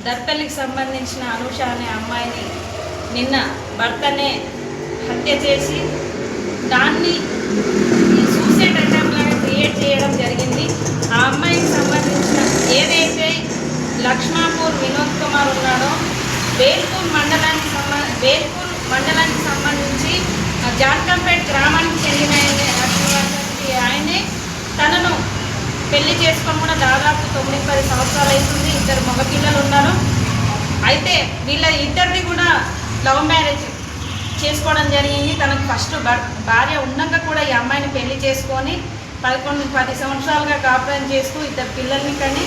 దర్పల్లికి సంబంధించిన అనూష అనే అమ్మాయిని నిన్న భర్తనే హత్య చేసి దాన్ని సూసైడ్ అటెంప్ట్ లాగా క్రియేట్ చేయడం జరిగింది. ఆ అమ్మాయికి సంబంధించిన ఏదైతే లక్ష్మాపూర్ వినోద్ కుమార్ ఉన్నాడో బేల్పూర్ మండలానికి సంబంధించి జాన్కంపేట్ గ్రామానికి చెందిన ఆయనే తనను పెళ్లి చేసుకొని కూడా దాదాపు 9-10 సంవత్సరాలు అవుతుంది. 2 మగపిల్లలు ఉన్నారు. అయితే వీళ్ళ ఇద్దరిని కూడా లవ్ మ్యారేజ్ చేసుకోవడం జరిగింది. తనకు ఫస్ట్ భార్య ఉన్నాక కూడా ఈ అమ్మాయిని పెళ్లి చేసుకొని 11-10 సంవత్సరాలుగా కాపురం చేస్తూ 2 పిల్లల్ని కానీ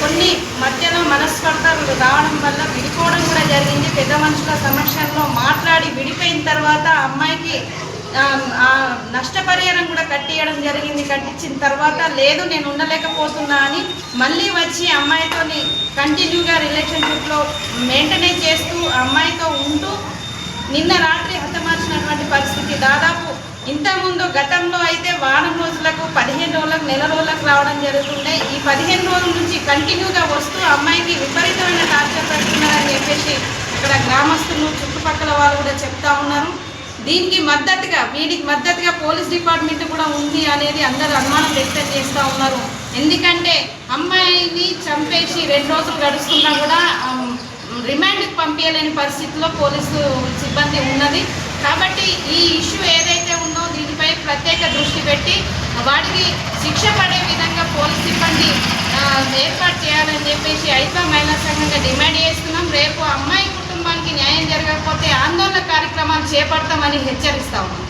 కొన్ని మధ్యలో మనస్పర్ధలు రావడం వల్ల విడిపోవడం కూడా జరిగింది. పెద్ద మనుషుల సమక్షంలో మాట్లాడి విడిపోయిన తర్వాత అమ్మాయికి నష్టపరిహారం కూడా కట్టించడం జరిగింది. కట్టించిన తర్వాత లేదు నేను ఉండలేకపోతున్నా అని మళ్ళీ వచ్చి అమ్మాయితో కంటిన్యూగా రిలేషన్షిప్లో మెయింటైన్ చేస్తూ అమ్మాయితో ఉంటూ నిన్న రాత్రి హతమార్చినటువంటి పరిస్థితి. దాదాపు ఇంతకుముందు గతంలో అయితే వారం రోజులకు 15 రోజులకు నెల రోజులకు రావడం జరుగుతుండే. ఈ 15 రోజుల నుంచి కంటిన్యూగా వస్తూ అమ్మాయికి విపరీతమైన టార్చర్ పెడుతున్నారని చెప్పేసి ఇక్కడ గ్రామస్తులు చుట్టుపక్కల వాళ్ళు కూడా చెప్తా ఉన్నారు. వీడికి మద్దతుగా పోలీస్ డిపార్ట్మెంట్ కూడా ఉంది అనేది అందరూ అనుమానం వ్యక్తం చేస్తూ ఉన్నారు. ఎందుకంటే అమ్మాయిని చంపేసి 2 రోజులు గడుస్తున్నా కూడా రిమాండ్కి పంపించలేని పరిస్థితిలో పోలీసు సిబ్బంది ఉన్నది. కాబట్టి ఈ ఇష్యూ ఏదైతే ఉందో దీనిపై ప్రత్యేక దృష్టి పెట్టి వాడికి శిక్ష పడే విధంగా పోలీస్ సిబ్బంది ఏర్పాటు చేయాలని చెప్పేసి ఐఫా మహిళా సంఘంగా డిమాండ్ చేస్తున్నాం. రేపు అమ్మాయి కుటుంబానికి న్యాయం జరగకపోతే ఆందోళన కార్యక్రమాలు చేపడతామని హెచ్చరిస్తా ఉన్నాం.